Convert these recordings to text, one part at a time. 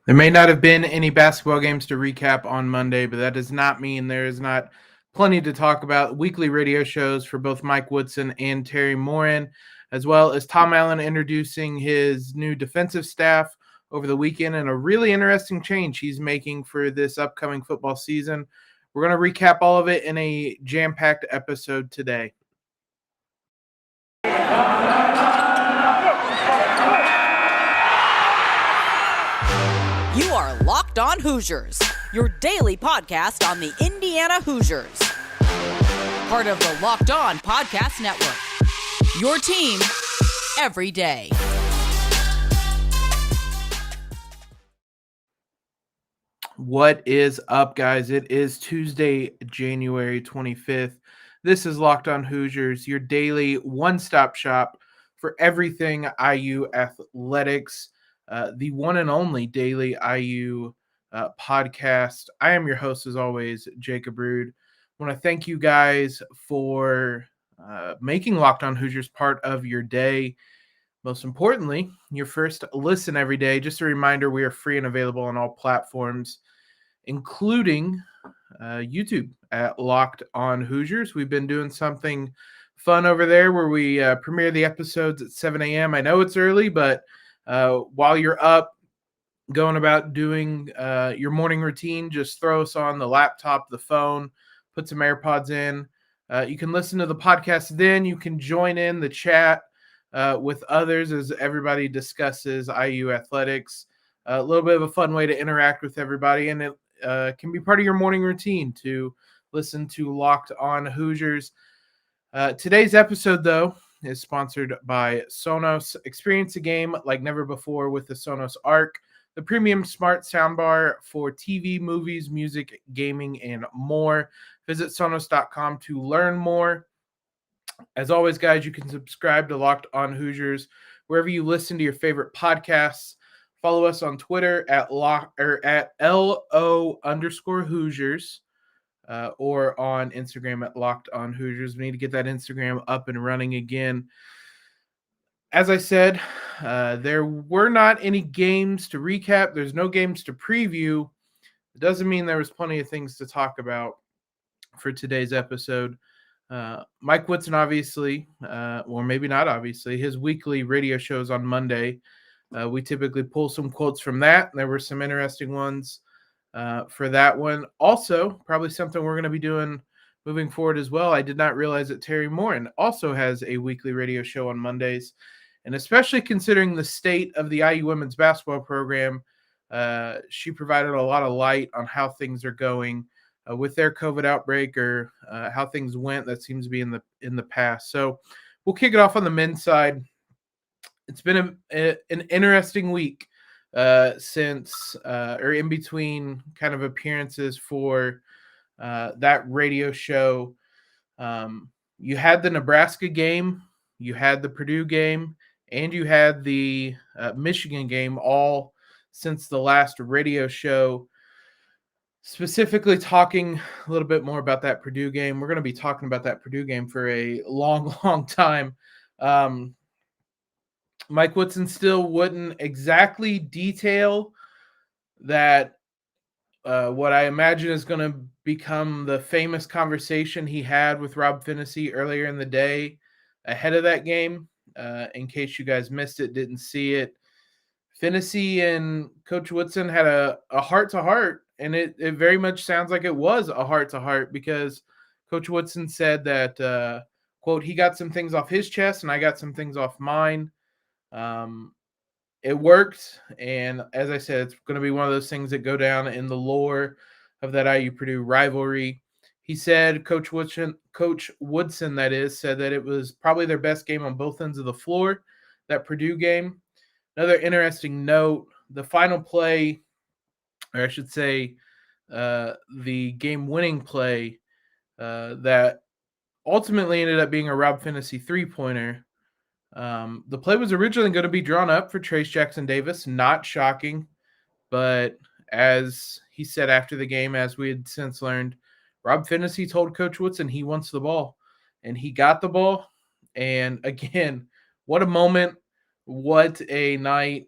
There may not have been any basketball games to recap on Monday, but that does not mean there is not plenty to talk about. Weekly radio shows for both Mike Woodson and Teri Moren, as well as Tom Allen introducing his new defensive staff over the weekend and a really interesting change he's making for this upcoming football season. We're going to recap all of it in a jam-packed episode today. You are Locked On Hoosiers, your daily podcast on the Indiana Hoosiers. Part of the Locked On Podcast Network, your team every day. What is up, guys? It is Tuesday, January 25th. This is Locked On Hoosiers, your daily one-stop shop for everything IU athletics. The one and only daily IU podcast. I am your host, as always, Jacob Rude. I want to thank you guys for making Locked On Hoosiers part of your day. Most importantly, your first listen every day. Just a reminder, we are free and available on all platforms, including YouTube at Locked On Hoosiers. We've been doing something fun over there where we premiere the episodes at 7 a.m. I know it's early, but while you're up, going about doing your morning routine, just throw us on the laptop, the phone, put some AirPods in. You can listen to the podcast then. You can join in the chat with others as everybody discusses IU athletics. A little bit of a fun way to interact with everybody, and it can be part of your morning routine to listen to Locked On Hoosiers. Today's episode, though, is sponsored by Sonos. Experience a game like never before with the Sonos Arc, the premium smart soundbar for TV, movies, music, gaming, and more. Visit Sonos.com to learn more. As always, guys, you can subscribe to Locked On Hoosiers wherever you listen to your favorite podcasts. Follow us on Twitter at LO_Hoosiers. Or on Instagram at Locked On Hoosiers. We need to get that Instagram up and running again. As I said, there were not any games to recap. There's no games to preview. It doesn't mean there was plenty of things to talk about for today's episode. Mike Woodson, obviously, or maybe not obviously, his weekly radio shows on Monday. We typically pull some quotes from that. There were some interesting ones for that one. Also, probably something we're going to be doing moving forward as well. I did not realize that Teri Moren also has a weekly radio show on Mondays. And especially considering the state of the IU women's basketball program, she provided a lot of light on how things are going with their COVID outbreak or how things went. That seems to be in the past. So we'll kick it off on the men's side. It's been an interesting week. Since or in between kind of appearances for that radio show. You had the Nebraska game, you had the Purdue game, and you had the Michigan game, all since the last radio show. Specifically talking a little bit more about that Purdue game. We're going to be talking about that Purdue game for a long, long time. Mike Woodson still wouldn't exactly detail that what I imagine is going to become the famous conversation he had with Rob Phinisee earlier in the day ahead of that game. In case you guys missed it, didn't see it, Phinisee and Coach Woodson had a heart-to-heart, and it very much sounds like it was a heart-to-heart because Coach Woodson said that, quote, he got some things off his chest and I got some things off mine. It worked, and as I said, it's going to be one of those things that go down in the lore of that IU-Purdue rivalry. He said, Coach Woodson, that is, said that it was probably their best game on both ends of the floor, that Purdue game. Another interesting note, the final play, or I should say the game-winning play that ultimately ended up being a Rob Phinisee three-pointer. The play was originally going to be drawn up for Trace Jackson-Davis, not shocking, but as he said after the game, as we had since learned, Rob Phinisee told Coach Woodson he wants the ball, and he got the ball. And again, what a moment, what a night.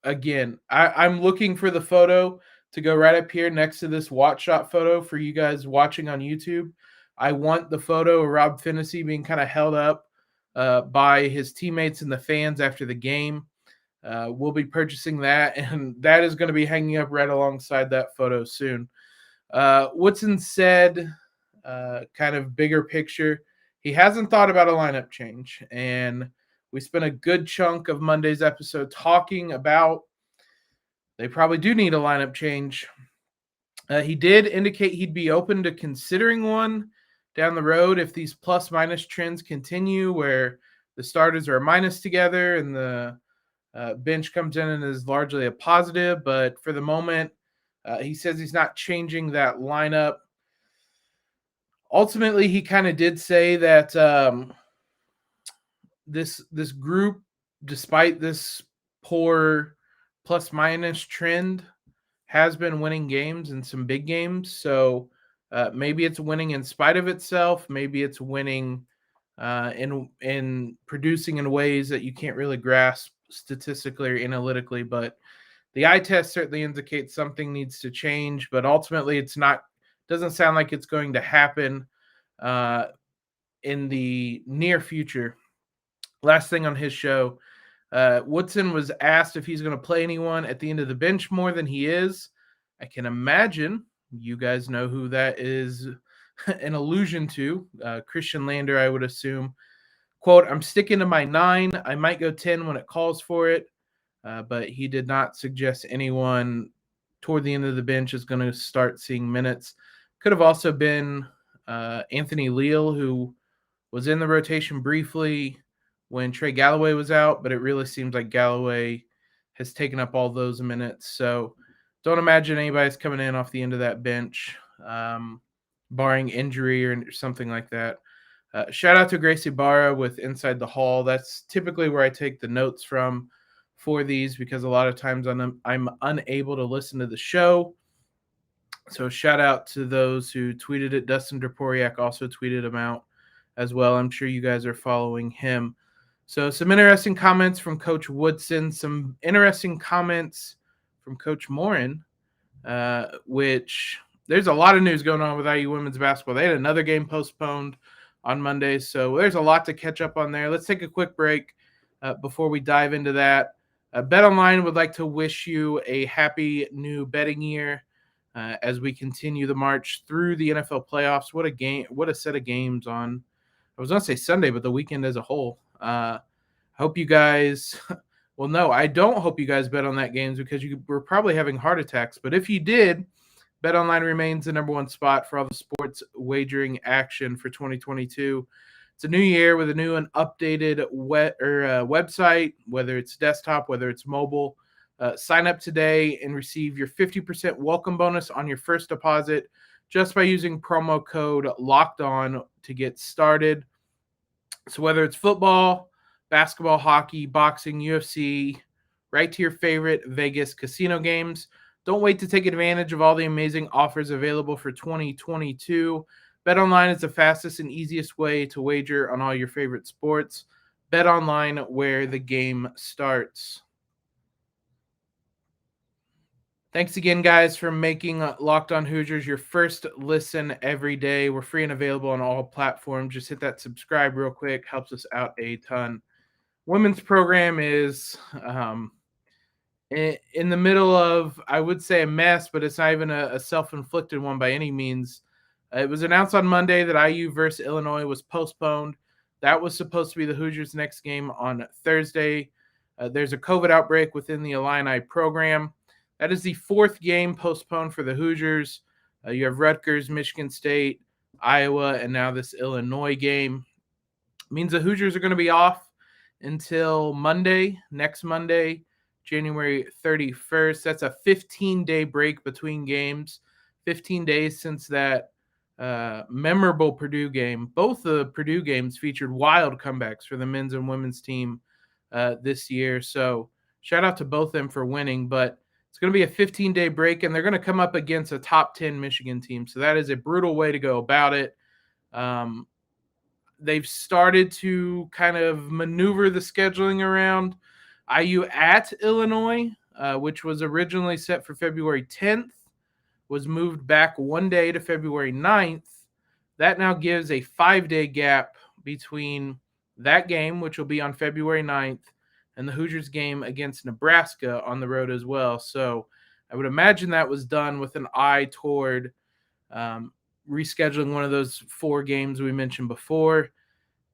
again, I'm looking for the photo to go right up here next to this watch shot photo for you guys watching on YouTube. I want the photo of Rob Finney being kind of held up by his teammates and the fans after the game. We'll be purchasing that, and that is going to be hanging up right alongside that photo soon. Woodson said, kind of bigger picture, he hasn't thought about a lineup change, and we spent a good chunk of Monday's episode talking about they probably do need a lineup change. He did indicate he'd be open to considering one down the road if these plus minus trends continue, where the starters are a minus together and the bench comes in and is largely a positive. But for the moment, he says he's not changing that lineup. Ultimately, he kind of did say that this group, despite this poor plus minus trend, has been winning games and some big games. So maybe it's winning in spite of itself. Maybe it's winning in producing in ways that you can't really grasp statistically or analytically. But the eye test certainly indicates something needs to change. But ultimately, it's not. Doesn't sound like it's going to happen in the near future. Last thing on his show, Woodson was asked if he's going to play anyone at the end of the bench more than he is. I can imagine you guys know who that is an allusion to. Christian Lander, I would assume. Quote, I'm sticking to my 9. I might go 10 when it calls for it. But he did not suggest anyone toward the end of the bench is going to start seeing minutes. Could have also been Anthony Leal, who was in the rotation briefly when Trey Galloway was out, but it really seems like Galloway has taken up all those minutes. So don't imagine anybody's coming in off the end of that bench, barring injury or something like that. Shout out to Gracie Barra with Inside the Hall. That's typically where I take the notes from for these because a lot of times I'm unable to listen to the show. So shout out to those who tweeted it. Dustin Deporiak also tweeted him out as well. I'm sure you guys are following him. So some interesting comments from Coach Woodson, some interesting comments from Coach Moren, which there's a lot of news going on with IU women's basketball. They had another game postponed on Monday, so there's a lot to catch up on there. Let's take a quick break before we dive into that. BetOnline would like to wish you a happy new betting year as we continue the march through the NFL playoffs. What a game! What a set of games on. I was going to say Sunday, but the weekend as a whole. Hope you guys – well, no, I don't hope you guys bet on that games because you were probably having heart attacks. But if you did, BetOnline remains the number one spot for all the sports wagering action for 2022. It's a new year with a new and updated website, whether it's desktop, whether it's mobile. Sign up today and receive your 50% welcome bonus on your first deposit just by using promo code LOCKEDON to get started. So whether it's football, basketball, hockey, boxing, UFC, right to your favorite Vegas casino games, don't wait to take advantage of all the amazing offers available for 2022. BetOnline is the fastest and easiest way to wager on all your favorite sports. BetOnline, where the game starts. Thanks again, guys, for making Locked On Hoosiers your first listen every day. We're free and available on all platforms. Just hit that subscribe real quick. Helps us out a ton. Women's program is in the middle of, I would say, a mess, but it's not even a self-inflicted one by any means. It was announced on Monday that IU versus Illinois was postponed. That was supposed to be the Hoosiers' next game on Thursday. There's a COVID outbreak within the Illini program. That is the 4th game postponed for the Hoosiers. You have Rutgers, Michigan State, Iowa, and now this Illinois game. It means the Hoosiers are going to be off until next Monday, January 31st. That's a 15-day break between games. 15 days since that memorable Purdue game. Both the Purdue games featured wild comebacks for the men's and women's team this year. So shout out to both of them for winning, but it's going to be a 15-day break, and they're going to come up against a top 10 Michigan team. So that is a brutal way to go about it. They've started to kind of maneuver the scheduling around IU at Illinois. which was originally set for February 10th, was moved back one day to February 9th. That now gives a 5-day gap between that game, which will be on February 9th, and the Hoosiers game against Nebraska on the road as well. So I would imagine that was done with an eye toward rescheduling one of those 4 games we mentioned before.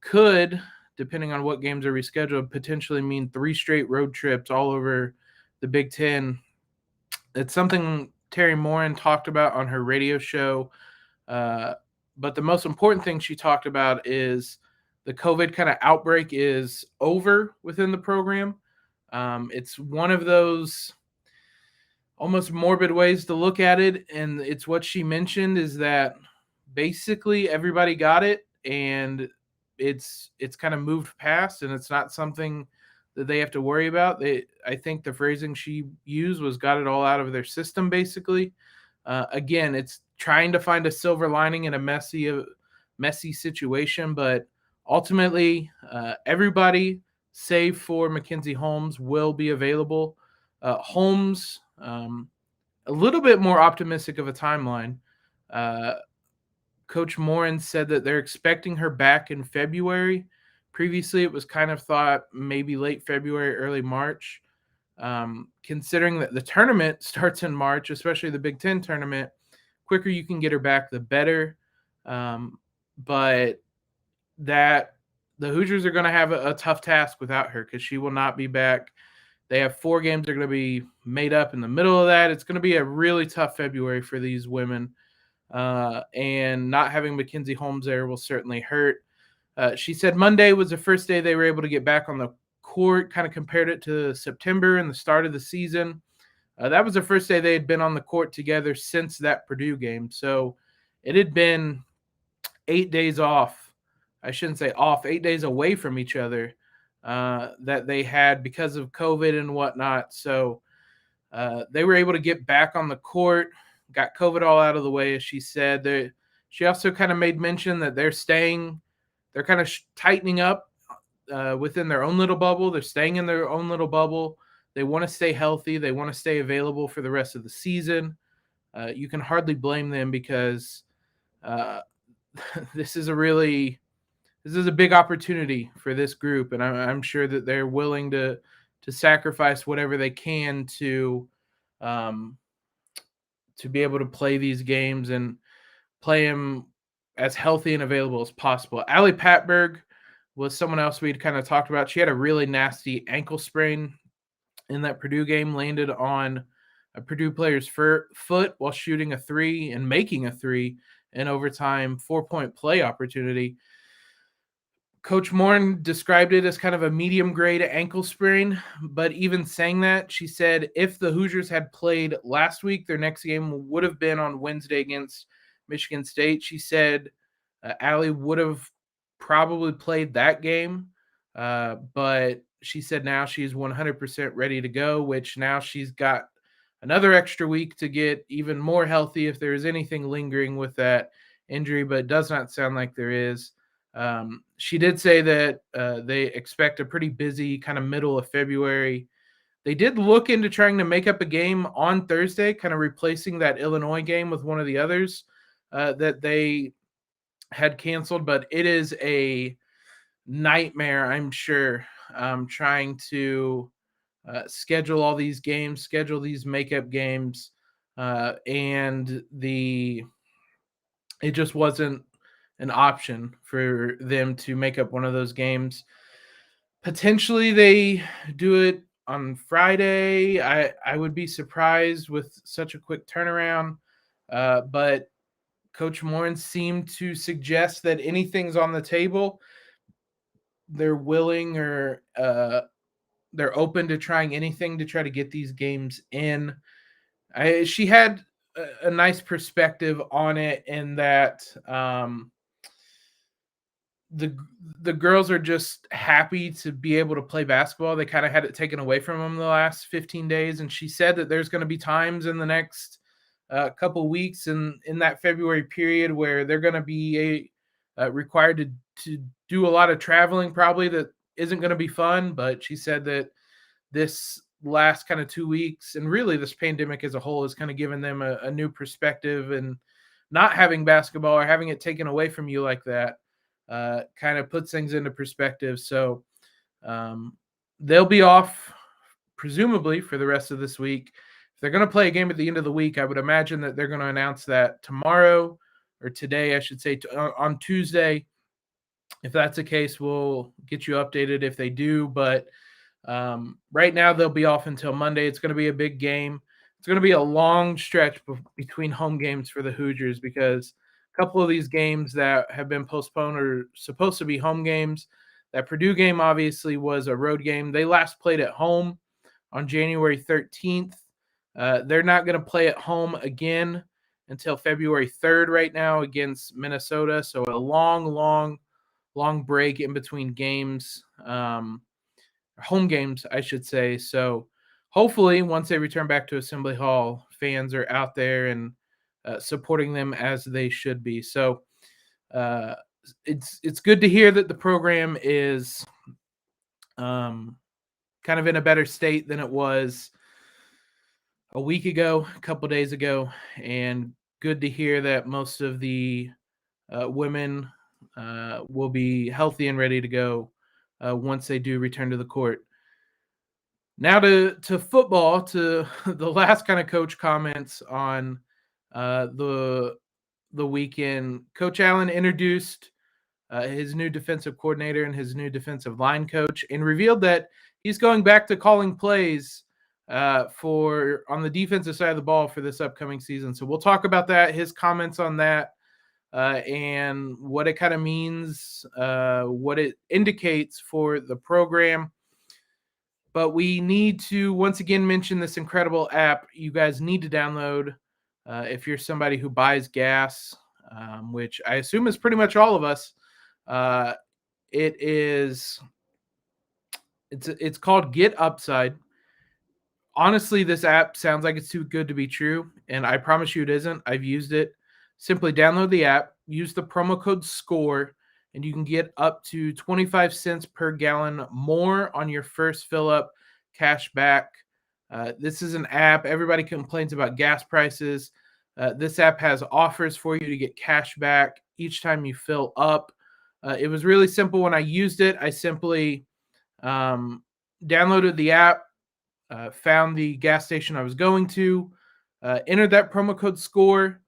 Could, depending on what games are rescheduled, potentially mean 3 straight road trips all over the Big Ten. It's something Teri Moren talked about on her radio show. But the most important thing she talked about is the COVID kind of outbreak is over within the program. It's one of those almost morbid ways to look at it. And it's what she mentioned is that basically everybody got it and it's kind of moved past and it's not something that they have to worry about. I think the phrasing she used was got it all out of their system, basically. Again, it's trying to find a silver lining in a messy situation, but ultimately, everybody, save for Mackenzie Holmes, will be available. Holmes, a little bit more optimistic of a timeline. Coach Moren said that they're expecting her back in February. Previously, it was kind of thought maybe late February, early March. Considering that the tournament starts in March, especially the Big Ten tournament, quicker you can get her back, the better. But that the Hoosiers are going to have a tough task without her because she will not be back. They have 4 games they're going to be made up in the middle of that. It's going to be a really tough February for these women. And not having Mackenzie Holmes there will certainly hurt. She said Monday was the first day they were able to get back on the court, kind of compared it to September and the start of the season. That was the first day they had been on the court together since that Purdue game. So it had been 8 days off. I shouldn't say off, 8 days away from each other that they had because of COVID and whatnot. So they were able to get back on the court, got COVID all out of the way, as she said. She also kind of made mention that they're kind of tightening up within their own little bubble. They're staying in their own little bubble. They want to stay healthy. They want to stay available for the rest of the season. You can hardly blame them because this is a big opportunity for this group, and I'm sure that they're willing to sacrifice whatever they can to be able to play these games and play them as healthy and available as possible. Ali Patberg was someone else we'd kind of talked about. She had a really nasty ankle sprain in that Purdue game, landed on a Purdue player's foot while shooting a 3 and making a 3 in overtime, 4-point play opportunity. Coach Moren described it as kind of a medium-grade ankle sprain, but even saying that, she said if the Hoosiers had played last week, their next game would have been on Wednesday against Michigan State. She said Allie would have probably played that game, but she said now she's 100% ready to go, which now she's got another extra week to get even more healthy if there is anything lingering with that injury, but it does not sound like there is. She did say that they expect a pretty busy kind of middle of February. They did look into trying to make up a game on Thursday, kind of replacing that Illinois game with one of the others that they had canceled, but it is a nightmare, I'm sure, trying to schedule all these games, schedule these makeup games, and it just wasn't an option for them to make up one of those games. Potentially they do it on Friday. I would be surprised with such a quick turnaround, but Coach Moren seemed to suggest that anything's on the table. They're willing or they're open to trying anything to try to get these games in. She had a nice perspective on it in that the girls are just happy to be able to play basketball. They kind of had it taken away from them the last 15 days. And she said that there's going to be times in the next couple weeks in that February period where they're going to be required to do a lot of traveling, probably that isn't going to be fun. But she said that this last kind of 2 weeks, and really this pandemic as a whole, has kind of given them a new perspective, and not having basketball or having it taken away from you like that kind of puts things into perspective. So they'll be off presumably for the rest of this week. If they're going to play a game at the end of the week, I would imagine that they're going to announce that tomorrow, or today, I should say, on Tuesday. If that's the case, we'll get you updated if they do. But right now, they'll be off until Monday. It's going to be a big game. It's going to be a long stretch between home games for the Hoosiers, because a couple of these games that have been postponed are supposed to be home games. That Purdue game obviously was a road game. They last played at home on January 13th. They're not going to play at home again until February 3rd right now against Minnesota. So a long break in between games, home games, I should say. So hopefully once they return back to Assembly Hall, fans are out there and supporting them as they should be. So it's good to hear that the program is kind of in a better state than it was a week ago, a couple days ago, and good to hear that most of the women will be healthy and ready to go once they do return to the court. Now to football, to the last kind of coach comments on the weekend. Coach Allen introduced his new defensive coordinator and his new defensive line coach, and revealed that he's going back to calling plays for on the defensive side of the ball for this upcoming season. So we'll talk about that, his comments on that, and what it kind of means, what it indicates for the program. But we need to once again mention this incredible app you guys need to download if you're somebody who buys gas, which I assume is pretty much all of us. It's called GetUpside. Honestly, this app sounds like it's too good to be true, and I promise you it isn't. I've used it. Simply download the app, use the promo code SCORE, and you can get up to 25 cents per gallon more on your first fill up, cash back. This is an app. Everybody complains about gas prices. This app has offers for you to get cash back each time you fill up. It was really simple when I used it. I simply downloaded the app, found the gas station I was going to, entered that promo code SCORE,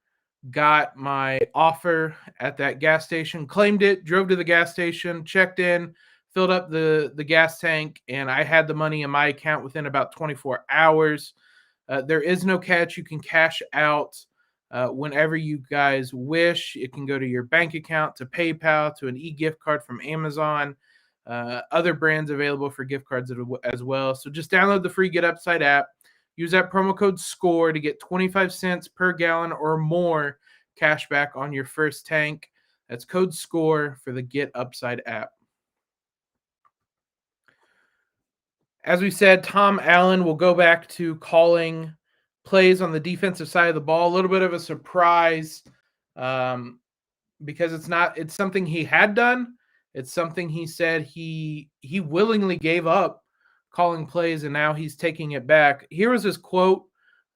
got my offer at that gas station, claimed it, drove to the gas station, checked in, filled up the gas tank, and I had the money in my account within about 24 hours. There is no catch. You can cash out whenever you guys wish. It can go to your bank account, to PayPal, to an e-gift card from Amazon, other brands available for gift cards as well. So just download the free GetUpside app. Use that promo code SCORE to get 25 cents per gallon or more cash back on your first tank. That's code SCORE for the GetUpside app. As we said, Tom Allen will go back to calling plays on the defensive side of the ball. A little bit of a surprise because it's something he had done. It's something he said he willingly gave up calling plays, and now he's taking it back. Here was his quote.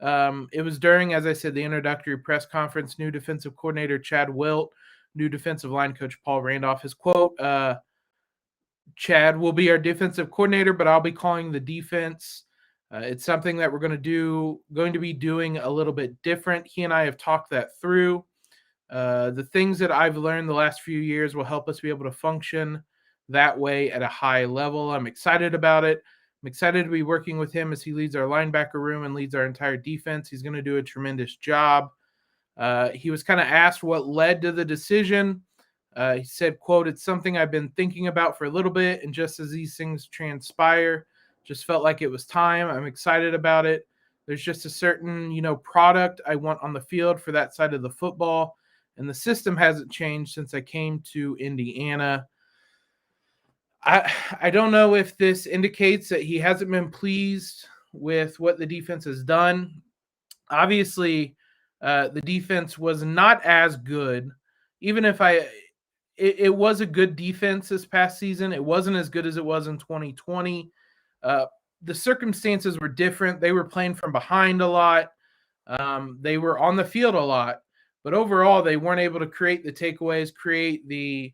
It was during, as I said, the introductory press conference. New defensive coordinator Chad Wilt, new defensive line coach Paul Randolph. His quote, Chad will be our defensive coordinator, but I'll be calling the defense. It's something that we're going to be doing a little bit different. He and I have talked that through. The things that I've learned the last few years will help us be able to function that way at a high level. I'm excited about it. I'm excited to be working with him as he leads our linebacker room and leads our entire defense. He's going to do a tremendous job. He was kind of asked what led to the decision. He said, quote, "It's something I've been thinking about for a little bit, and just as these things transpire, just felt like it was time. I'm excited about it. There's just a certain, product I want on the field for that side of the football, and the system hasn't changed since I came to Indiana." I don't know if this indicates that he hasn't been pleased with what the defense has done. Obviously, the defense was not as good. Even if it was a good defense this past season, it wasn't as good as it was in 2020. the circumstances were different. They were playing from behind a lot. They were on the field a lot, but overall they weren't able to create the takeaways, create the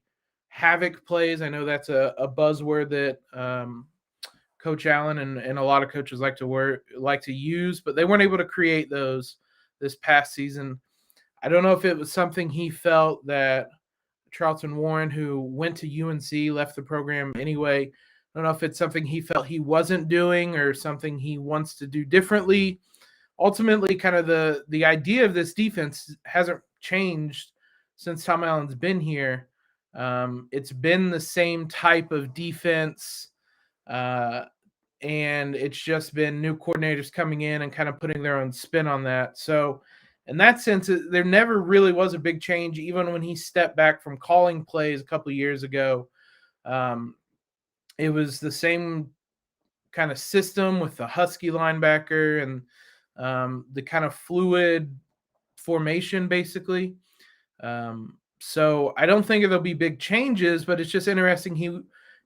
havoc plays. I know that's a buzzword that Coach Allen and a lot of coaches like to use, but they weren't able to create those this past season. I don't know if it was something he felt that Charlton Warren, who went to UNC, left the program anyway. I don't know if it's something he felt he wasn't doing or something he wants to do differently. Ultimately, kind of the idea of this defense hasn't changed since Tom Allen's been here. It's been the same type of defense, and it's just been new coordinators coming in and kind of putting their own spin on that. So in that sense, there never really was a big change, even when he stepped back from calling plays a couple of years ago. It was the same kind of system with the Husky linebacker and the kind of fluid formation, basically. So I don't think there'll be big changes, but it's just interesting.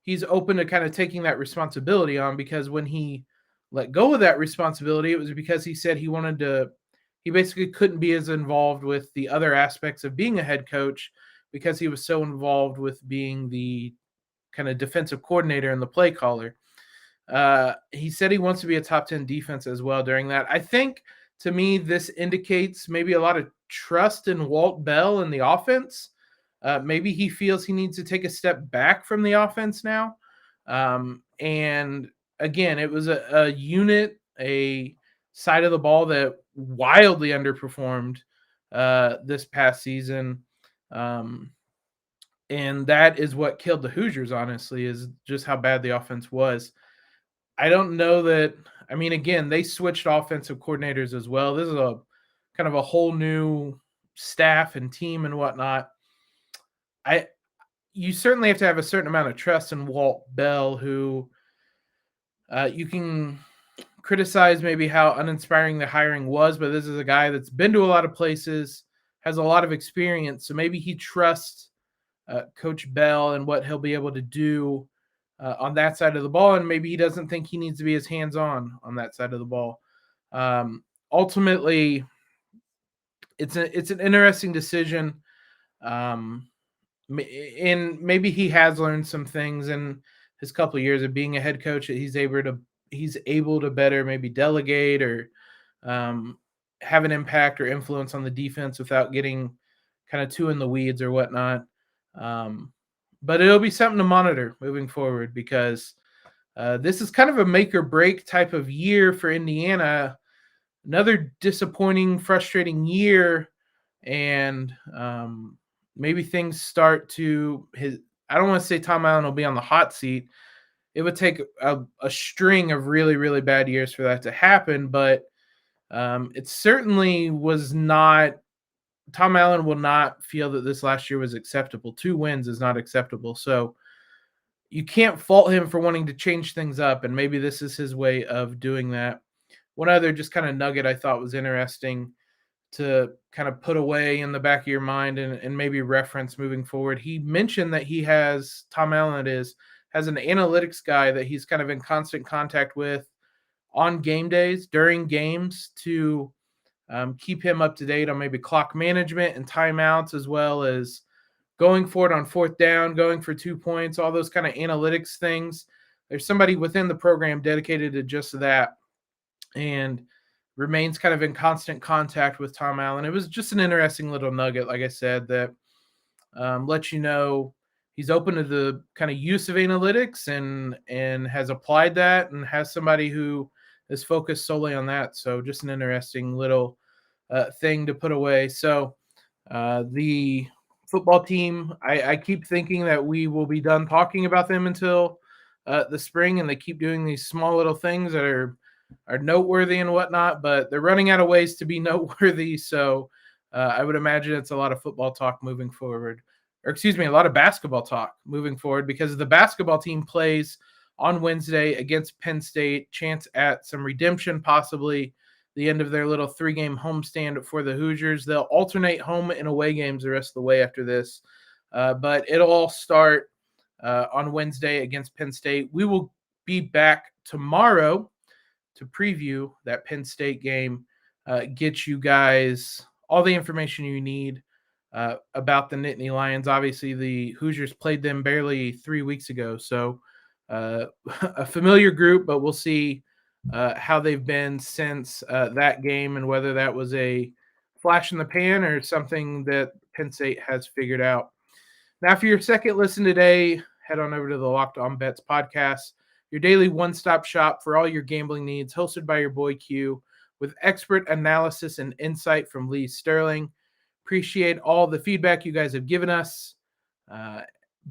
He's open to kind of taking that responsibility on, because when he let go of that responsibility, it was because he said he basically couldn't be as involved with the other aspects of being a head coach because he was so involved with being the kind of defensive coordinator and the play caller. He said he wants to be a top 10 defense as well during that. I think, to me, this indicates maybe a lot of trust in Walt Bell and the offense. Maybe he feels he needs to take a step back from the offense now. And again, it was a unit, a side of the ball that wildly underperformed this past season. And that is what killed the Hoosiers, honestly, is just how bad the offense was. I don't know that. I mean, again, they switched offensive coordinators as well. This is a kind of a whole new staff and team and whatnot. You certainly have to have a certain amount of trust in Walt Bell, who you can criticize maybe how uninspiring the hiring was, but this is a guy that's been to a lot of places, has a lot of experience, so maybe he trusts Coach Bell and what he'll be able to do on that side of the ball, and maybe he doesn't think he needs to be as hands-on on that side of the ball. Ultimately, it's an interesting decision, and maybe he has learned some things in his couple of years of being a head coach that he's able to better maybe delegate or have an impact or influence on the defense without getting kind of too in the weeds or whatnot. But it'll be something to monitor moving forward, because this is kind of a make or break type of year for Indiana. Another disappointing, frustrating year, and maybe things start to I don't want to say Tom Allen will be on the hot seat. It would take a string of really, really bad years for that to happen, but it certainly was not. Tom Allen will not feel that this last year was acceptable. 2 wins is not acceptable. So you can't fault him for wanting to change things up, and maybe this is his way of doing that. One other just kind of nugget I thought was interesting to kind of put away in the back of your mind and maybe reference moving forward. He mentioned that Tom Allen has an analytics guy that he's kind of in constant contact with on game days, during games, to keep him up to date on maybe clock management and timeouts, as well as going for it on 4th down, going for 2 points, all those kind of analytics things. There's somebody within the program dedicated to just that, and remains kind of in constant contact with Tom Allen. It was just an interesting little nugget, like I said, that lets you know he's open to the kind of use of analytics and has applied that and has somebody who is focused solely on that. So just an interesting little thing to put away. So the football team, I keep thinking that we will be done talking about them until the spring, and they keep doing these small little things that are noteworthy and whatnot, but they're running out of ways to be noteworthy. So I would imagine it's a lot of football talk moving forward, or excuse me, a lot of basketball talk moving forward, because the basketball team plays on Wednesday against Penn State. Chance at some redemption, possibly the end of their little 3-game homestand for the Hoosiers. They'll alternate home and away games the rest of the way after this, but it'll all start on Wednesday against Penn State. We will be back tomorrow to preview that Penn State game, get you guys all the information you need about the Nittany Lions. Obviously, the Hoosiers played them barely 3 weeks ago, so a familiar group, but we'll see how they've been since that game and whether that was a flash in the pan or something that Penn State has figured out. Now, for your second listen today, head on over to the Locked On Bets podcast, your daily one-stop shop for all your gambling needs, hosted by your boy Q, with expert analysis and insight from Lee Sterling. Appreciate all the feedback you guys have given us.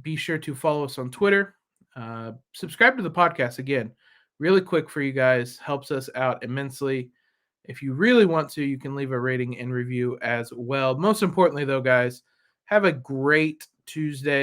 Be sure to follow us on Twitter. Subscribe to the podcast again. Really quick for you guys. Helps us out immensely. If you really want to, you can leave a rating and review as well. Most importantly, though, guys, have a great Tuesday.